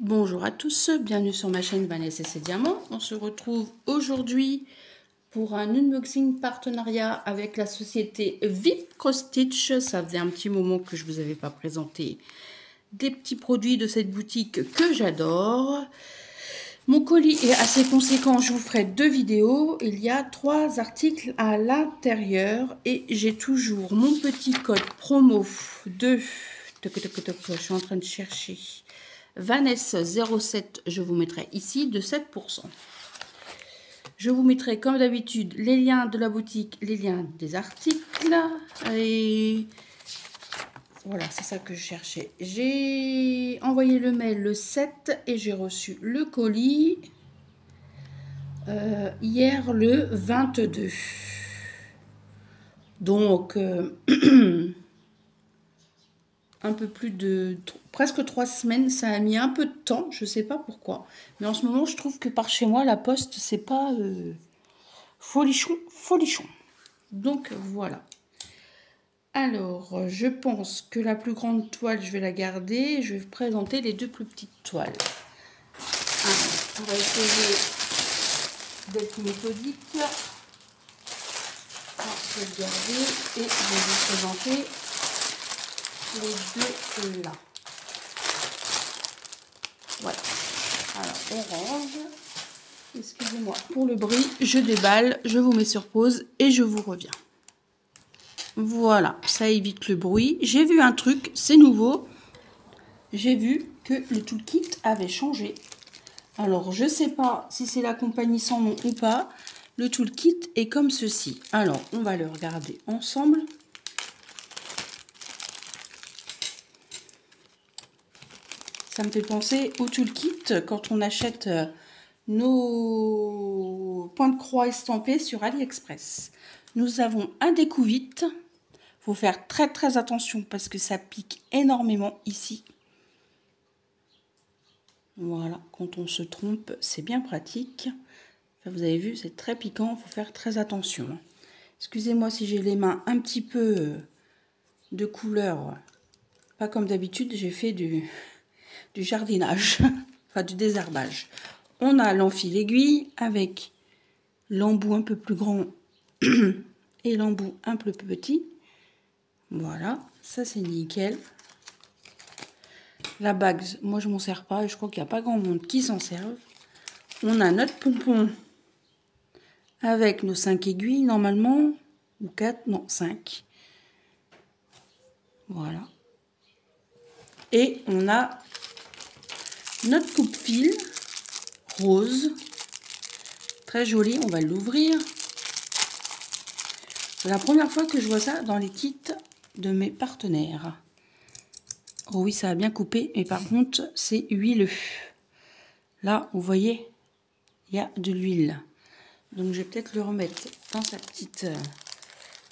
Bonjour à tous, bienvenue sur ma chaîne Vanessa et ses Diamants. On se retrouve aujourd'hui pour un unboxing partenariat avec la société VIP Cross Stitch. Ça faisait un petit moment que je ne vous avais pas présenté des petits produits de cette boutique que j'adore. Mon colis est assez conséquent, je vous ferai 2 vidéos. Il y a 3 articles à l'intérieur et j'ai toujours mon petit code promo de... Je suis en train de chercher... Vanessa07, je vous mettrai ici de 7%. Je vous mettrai comme d'habitude les liens de la boutique, les liens des articles. Et voilà, c'est ça que je cherchais. J'ai envoyé le mail le 7 et j'ai reçu le colis hier le 22. Donc, un peu plus de presque 3 semaines, ça a mis un peu de temps, je sais pas pourquoi, mais en ce moment je trouve que par chez moi la poste c'est pas folichon. Donc voilà. Alors je pense que la plus grande toile je vais la garder, je vais vous présenter les 2 plus petites toiles. Alors, on va essayer d'être méthodique. Je vais le garder et je vais vous présenter les 2 là. Voilà. Alors, orange. Excusez-moi pour le bruit. Je déballe, je vous mets sur pause et je vous reviens. Voilà, ça évite le bruit. J'ai vu un truc, c'est nouveau. J'ai vu que le toolkit avait changé. Alors, je ne sais pas si c'est la compagnie sans nom ou pas. Le toolkit est comme ceci. Alors, on va le regarder ensemble. Ça me fait penser au toolkit quand on achète nos points de croix estampés sur AliExpress. Nous avons un découvite. Il faut faire très attention parce que ça pique énormément ici. Voilà, quand on se trompe, c'est bien pratique. Enfin, vous avez vu, c'est très piquant, il faut faire très attention. Excusez-moi si j'ai les mains un petit peu de couleur. Pas comme d'habitude, j'ai fait du jardinage, enfin du désherbage. On a l'enfil aiguille avec l'embout un peu plus grand et l'embout un peu plus petit. Voilà, ça c'est nickel. La bague, moi je m'en sers pas et je crois qu'il n'y a pas grand monde qui s'en serve. On a notre pompon avec nos 5 aiguilles normalement, ou 4, non 5. Voilà. Et on a notre coupe-fil rose, très joli, on va l'ouvrir. C'est la première fois que je vois ça dans les kits de mes partenaires. Oh oui, ça a bien coupé, mais par contre, c'est huileux. Là, vous voyez, il y a de l'huile. Donc, je vais peut-être le remettre dans sa petite...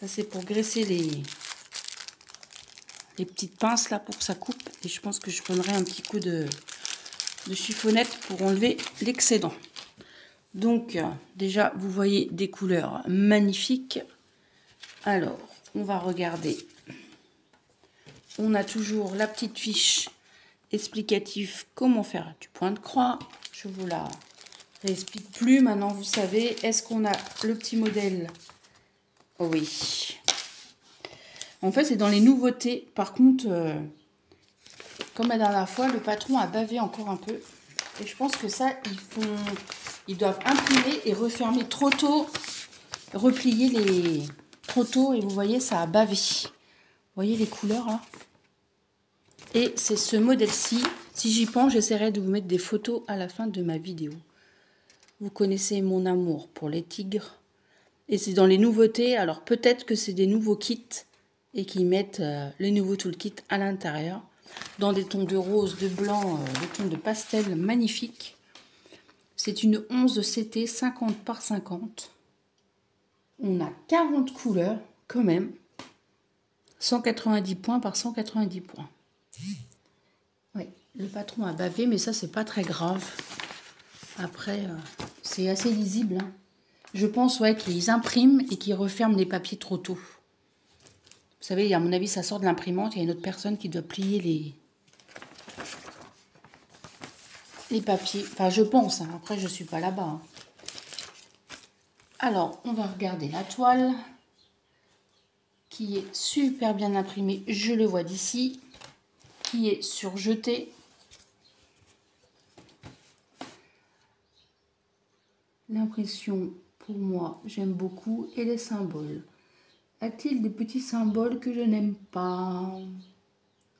Ça, c'est pour graisser les petites pinces là pour que ça coupe. Et je pense que je prendrai un petit coup de chiffonnette pour enlever l'excédent. Donc, déjà, vous voyez des couleurs magnifiques. Alors, on va regarder. On a toujours la petite fiche explicative comment faire du point de croix. Je vous la réexplique plus. Maintenant, vous savez. Est-ce qu'on a le petit modèle? Oh oui. En fait, c'est dans les nouveautés. Par contre, comme la dernière fois, le patron a bavé encore un peu. Et je pense que ça, ils doivent imprimer et refermer trop tôt. Replier les trop tôt. Et vous voyez, ça a bavé. Vous voyez les couleurs là? Et c'est ce modèle-ci. Si j'y pense, j'essaierai de vous mettre des photos à la fin de ma vidéo. Vous connaissez mon amour pour les tigres. Et c'est dans les nouveautés. Alors peut-être que c'est des nouveaux kits et qu'ils mettent le nouveau toolkit à l'intérieur. Dans des tons de rose, de blanc, des tons de pastel magnifiques. C'est une 11 CT 50 par 50. On a 40 couleurs quand même. 190 points par 190 points. Oui, le patron a bavé, mais ça, c'est pas très grave. Après, c'est assez lisible. Hein. Je pense ouais, qu'ils impriment et qu'ils referment les papiers trop tôt. Vous savez, à mon avis, ça sort de l'imprimante. Il y a une autre personne qui doit plier les papiers. Enfin, je pense, hein. Après, je suis pas là-bas. Hein. Alors, on va regarder la toile qui est super bien imprimée. Je le vois d'ici. Qui est surjetée. L'impression, pour moi, j'aime beaucoup. Et les symboles. A-t-il des petits symboles que je n'aime pas?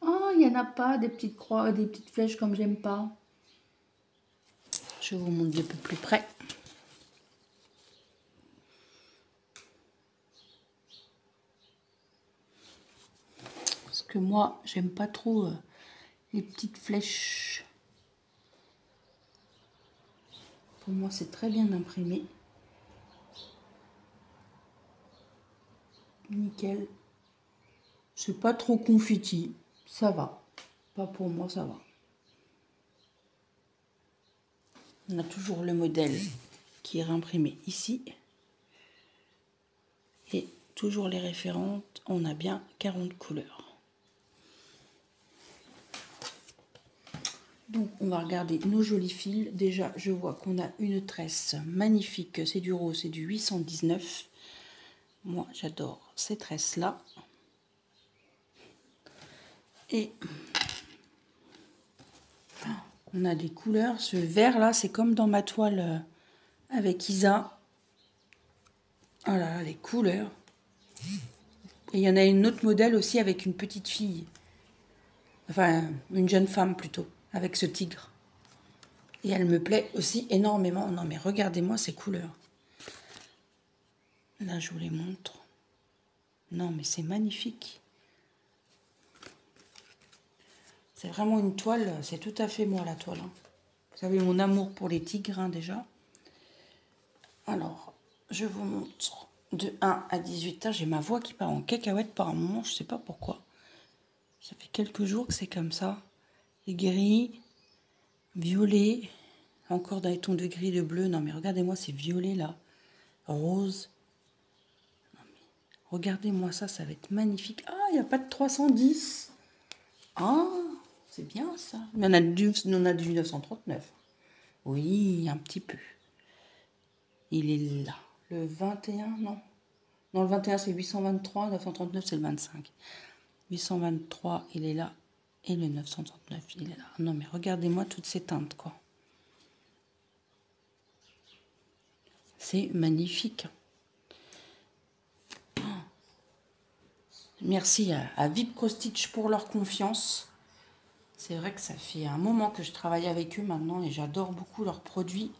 Oh, il n'y en a pas, des petites croix, des petites flèches comme j'aime pas. Je vous montre de peu plus près. Parce que moi, j'aime pas trop les petites flèches. Pour moi, c'est très bien imprimé. Nickel. C'est pas trop confetti. Ça va. Pas pour moi, ça va. On a toujours le modèle qui est réimprimé ici. Et toujours les référentes. On a bien 40 couleurs. Donc, on va regarder nos jolis fils. Déjà, je vois qu'on a une tresse magnifique. C'est du rose, c'est du 819. Moi, j'adore ces tresses-là. Et on a des couleurs. Ce vert-là, c'est comme dans ma toile avec Isa. Oh là là, les couleurs. Et il y en a une autre modèle aussi avec une petite fille. Enfin, une jeune femme plutôt, avec ce tigre. Et elle me plaît aussi énormément. Non mais regardez-moi ces couleurs. Là, je vous les montre. Non mais c'est magnifique. C'est vraiment une toile, c'est tout à fait moi la toile. Hein. Vous savez mon amour pour les tigres hein, déjà. Alors, je vous montre de 1 à 18. J'ai ma voix qui part en cacahuète par un moment, je sais pas pourquoi. Ça fait quelques jours que c'est comme ça. Et gris, violet, encore dans les tons de gris, de bleu. Non mais regardez-moi ces violets là. Rose. Non, mais regardez-moi ça, ça va être magnifique. Ah, il n'y a pas de 310. Ah, c'est bien ça. Mais on a du 1939. Oui, un petit peu. Il est là. Le 21, non. Non, le 21 c'est 823, 939 c'est le 25. 823, il est là. Et le 939, il est là. Non mais regardez-moi toutes ces teintes quoi. C'est magnifique. Merci à Vipco Stitch pour leur confiance. C'est vrai que ça fait un moment que je travaille avec eux maintenant et j'adore beaucoup leurs produits.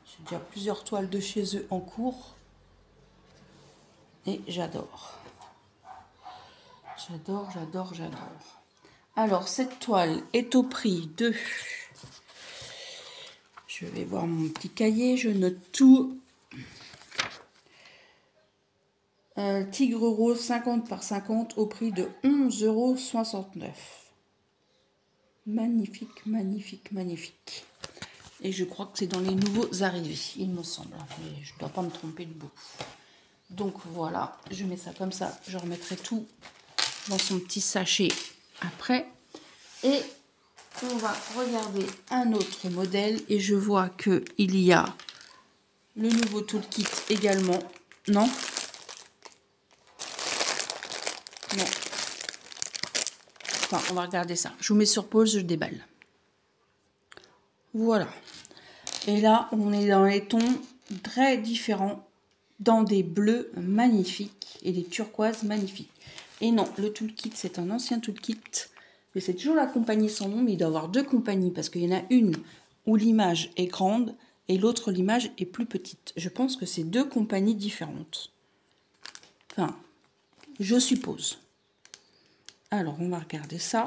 J'ai déjà plusieurs toiles de chez eux en cours. Et j'adore. J'adore, j'adore, j'adore. Alors, cette toile est au prix de... Je vais voir mon petit cahier, je note tout. Tigre rose 50 par 50 au prix de 11,69 €. Magnifique, magnifique, magnifique. Et je crois que c'est dans les nouveaux arrivés, il me semble. Mais je ne dois pas me tromper de beaucoup. Donc voilà, je mets ça comme ça. Je remettrai tout dans son petit sachet après. Et on va regarder un autre modèle. Et je vois qu'il y a le nouveau toolkit également. Non? Non. Enfin, on va regarder ça. Je vous mets sur pause, je déballe. Voilà. Et là, on est dans les tons très différents, dans des bleus magnifiques et des turquoises magnifiques. Et non, le toolkit, c'est un ancien toolkit. Mais c'est toujours la compagnie sans nom, mais il doit y avoir deux compagnies, parce qu'il y en a une où l'image est grande et l'autre, l'image est plus petite. Je pense que c'est deux compagnies différentes. Enfin, je suppose. Alors, on va regarder ça.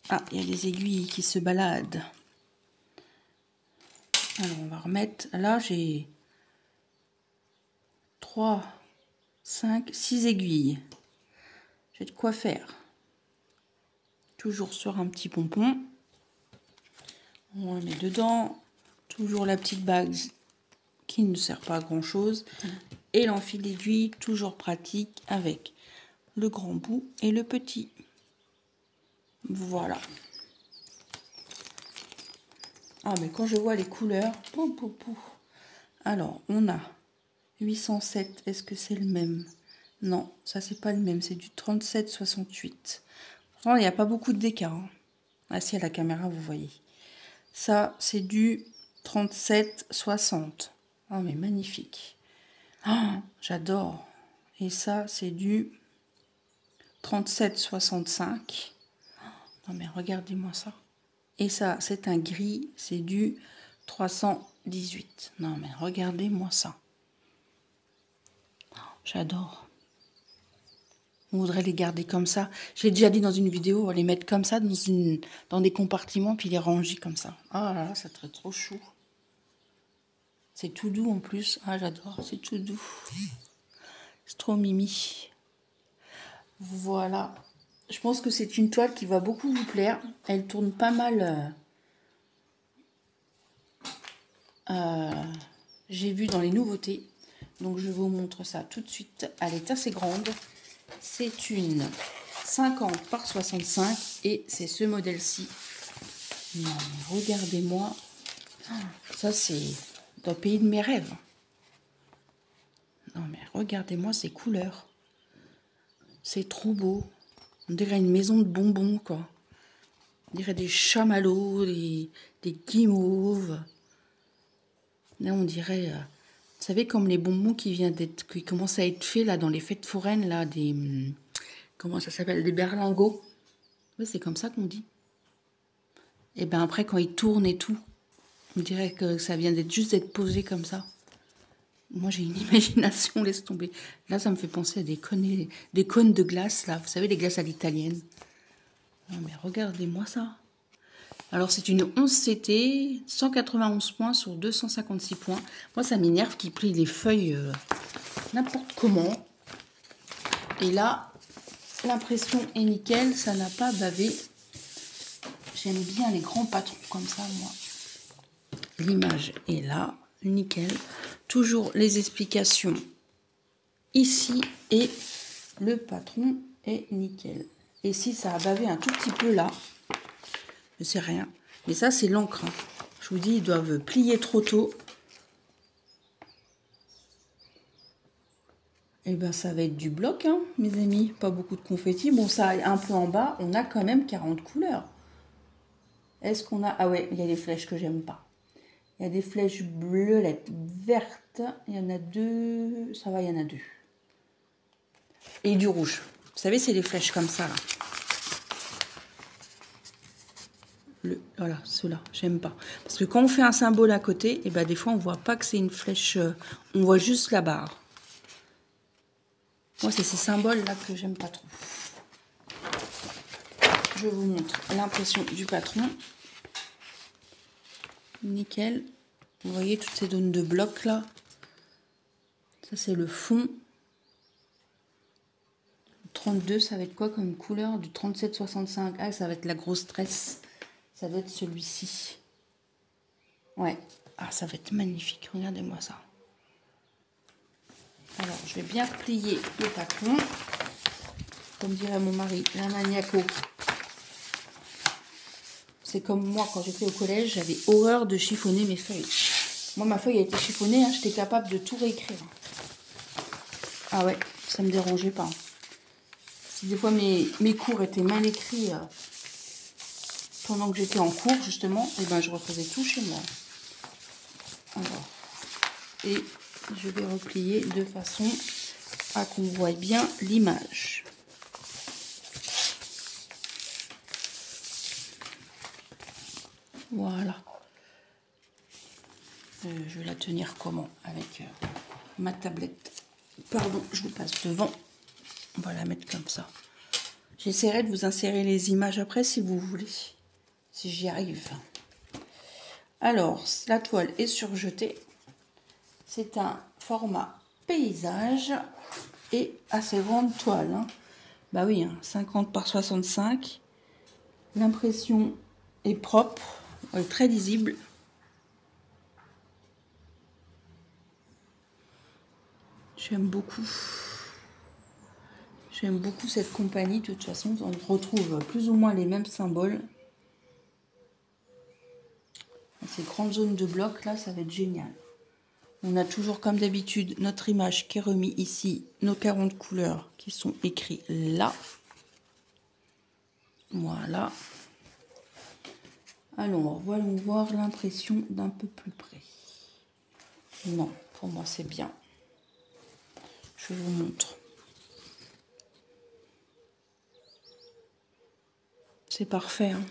Ah, il y a des aiguilles qui se baladent. Alors, on va remettre... Là, j'ai 3, 5, 6 aiguilles. J'ai de quoi faire. Toujours sur un petit pompon. On le met dedans. Toujours la petite bague qui ne sert pas à grand chose. Et l'enfil d'aiguille, toujours pratique avec le grand bout et le petit. Voilà. Ah, mais quand je vois les couleurs... Pou, pou, pou. Alors, on a 807. Est-ce que c'est le même? Non, ça, c'est pas le même. C'est du 37,68. Pourtant, il n'y a pas beaucoup d'écart. Hein. Ah, si, à la caméra, vous voyez. Ça, c'est du 37,60. Oh, mais magnifique. Oh, j'adore. Et ça, c'est du 37,65. Non, mais regardez-moi ça. Et ça, c'est un gris, c'est du 318. Non, mais regardez-moi ça. J'adore. On voudrait les garder comme ça. Je l'ai déjà dit dans une vidéo, les mettre comme ça dans des compartiments, puis les ranger comme ça. Ah là là, ça serait trop chou. C'est tout doux en plus. Ah, j'adore, c'est tout doux. C'est trop mimi. Voilà. Je pense que c'est une toile qui va beaucoup vous plaire. Elle tourne pas mal. J'ai vu dans les nouveautés. Donc, je vous montre ça tout de suite. Elle est assez grande. C'est une 50 par 65 et c'est ce modèle-ci. Non, mais regardez-moi. Ça, c'est dans le pays de mes rêves. Non, mais regardez-moi ces couleurs. C'est trop beau. On dirait une maison de bonbons, quoi. On dirait des chamallows, des guimauves. Là, on dirait... vous savez, comme les bonbons qui commencent à être faits là dans les fêtes foraines, là, des... comment ça s'appelle? Des berlingots. Oui, c'est comme ça qu'on dit. Et bien après, quand ils tournent et tout, on dirait que ça vient juste d'être posé comme ça. Moi, j'ai une imagination, laisse tomber. Là, ça me fait penser à des cônes de glace, là. Vous savez, les glaces à l'italienne. Non, mais regardez-moi ça. Alors, c'est une 11CT, 191 points sur 256 points. Moi, ça m'énerve qu'ils plient les feuilles n'importe comment. Et là, l'impression est nickel, ça n'a pas bavé. J'aime bien les grands patrons comme ça, moi. L'image est là, nickel. Toujours les explications ici et le patron est nickel. Et si ça a bavé un tout petit peu là, je sais rien. Mais ça, c'est l'encre. Hein. Je vous dis, ils doivent plier trop tôt. Et bien, ça va être du bloc, hein, mes amis. Pas beaucoup de confetti. Bon, ça, un peu en bas, on a quand même 40 couleurs. Est-ce qu'on a... Ah ouais, il y a des flèches que j'aime pas. Il y a des flèches bleuettes, vertes. Il y en a deux. Ça va, il y en a deux. Et du rouge. Vous savez, c'est des flèches comme ça, là. Voilà, ceux-là, j'aime pas. Parce que quand on fait un symbole à côté, et ben des fois, on voit pas que c'est une flèche. On voit juste la barre. Moi, c'est ces symboles-là que j'aime pas trop. Je vous montre l'impression du patron. Nickel. Vous voyez toutes ces zones de blocs là. Ça c'est le fond. 32, ça va être quoi comme couleur? Du 37,65. Ah, ça va être la grosse tresse. Ça va être celui-ci. Ouais. Ah, ça va être magnifique. Regardez-moi ça. Alors, je vais bien plier le patron. Comme dirait mon mari, la maniaco. C'est comme moi, quand j'étais au collège, j'avais horreur de chiffonner mes feuilles. Moi, ma feuille a été chiffonnée, hein, j'étais capable de tout réécrire. Ah ouais, ça me dérangeait pas. Si des fois mes cours étaient mal écrits pendant que j'étais en cours, justement, et ben je refaisais tout chez moi. Alors, et je vais replier de façon à qu'on voit bien l'image. Voilà. Je vais la tenir comment? Avec ma tablette. Pardon, je vous passe devant. On va la mettre comme ça. J'essaierai de vous insérer les images après si vous voulez. Si j'y arrive. Alors, la toile est surjetée. C'est un format paysage et assez grande toile. Hein. Bah oui, hein, 50 par 65. L'impression est propre, elle est très lisible. J'aime beaucoup. J'aime beaucoup cette compagnie. De toute façon, on retrouve plus ou moins les mêmes symboles. ces grandes zones de blocs là, ça va être génial. On a toujours comme d'habitude notre image qui est remise ici, nos 40 couleurs qui sont écrits là. Voilà. Alors, voyons voir l'impression d'un peu plus près. Non, pour moi c'est bien. Je vous montre. C'est parfait. Hein.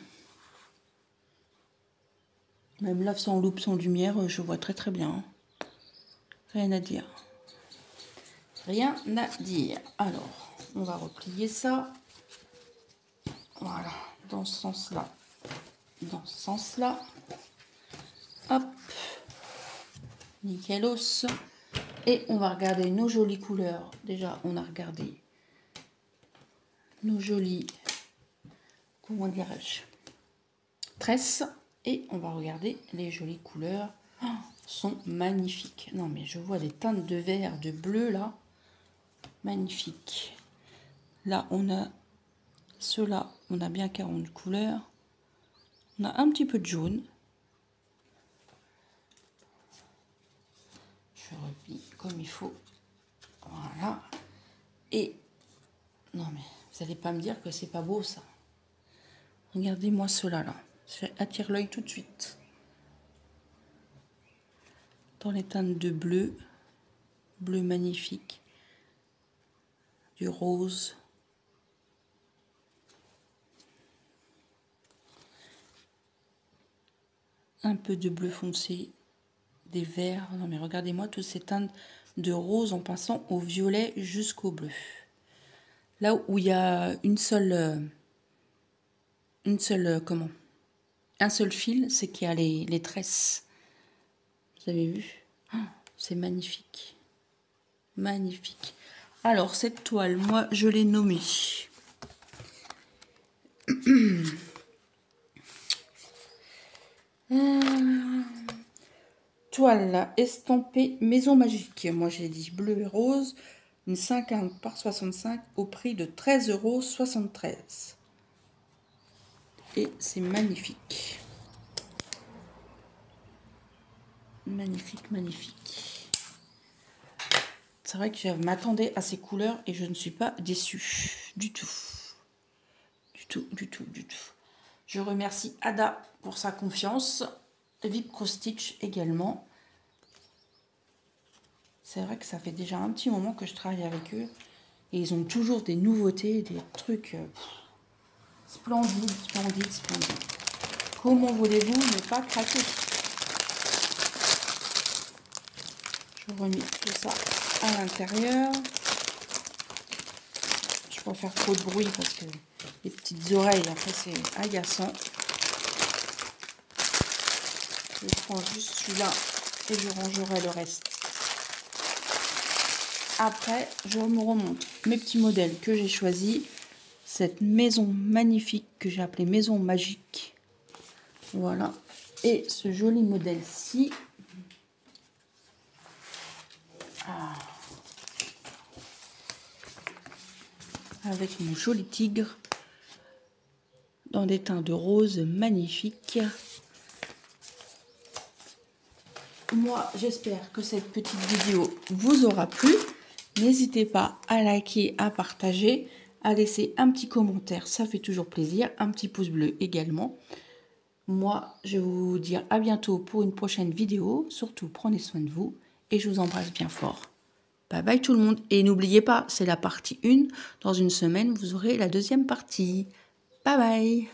Même là, sans loupe, sans lumière, je vois très très bien. Rien à dire. Rien à dire. Alors, on va replier ça. Voilà, dans ce sens-là. Dans ce sens-là. Hop. Nickelos. Et on va regarder nos jolies couleurs. Déjà, on a regardé nos jolies, comment dirais-je, tresses. Et on va regarder les jolies couleurs. Oh, sont magnifiques. Non, mais je vois des teintes de vert, de bleu, là. Magnifique. Là, on a ceux-là, on a bien 40 couleurs. On a un petit peu de jaune. Je replie comme il faut. Voilà. Et, non mais, vous n'allez pas me dire que c'est pas beau, ça. Regardez-moi ceux-là, là. Ça attire l'œil tout de suite. Dans les teintes de bleu. Bleu magnifique. Du rose. Un peu de bleu foncé, des verts. Non mais regardez-moi toutes ces teintes de rose en passant au violet jusqu'au bleu. Là où il y a un seul fil, c'est qu'il y a les tresses. Vous avez vu? Oh, c'est magnifique. Magnifique. Alors cette toile, moi je l'ai nommée. Toile estampée Maison Magique. Moi j'ai dit bleu et rose. Une 50 par 65 au prix de 13,73 €. Et c'est magnifique. Magnifique, magnifique. C'est vrai que je m'attendais à ces couleurs et je ne suis pas déçue. Du tout. Du tout, du tout, du tout. Je remercie Ada pour sa confiance. Vip Cross Stitch également. C'est vrai que ça fait déjà un petit moment que je travaille avec eux. Et ils ont toujours des nouveautés, des trucs splendides, splendides, splendides. Comment voulez-vous ne pas craquer? Je remis tout ça à l'intérieur. Je ne vais pas faire trop de bruit parce que les petites oreilles, après c'est agaçant. Je prends juste celui-là et je rangerai le reste. Après, je me remonte mes petits modèles que j'ai choisis. Cette maison magnifique que j'ai appelée Maison Magique. Voilà. Et ce joli modèle-ci. Avec mon joli tigre. Dans des teints de rose magnifiques. Moi, j'espère que cette petite vidéo vous aura plu. N'hésitez pas à liker, à partager, à laisser un petit commentaire, ça fait toujours plaisir. Un petit pouce bleu également. Moi, je vais vous dire à bientôt pour une prochaine vidéo. Surtout, prenez soin de vous et je vous embrasse bien fort. Bye bye tout le monde. Et n'oubliez pas, c'est la partie 1. Dans une semaine, vous aurez la deuxième partie. Bye bye.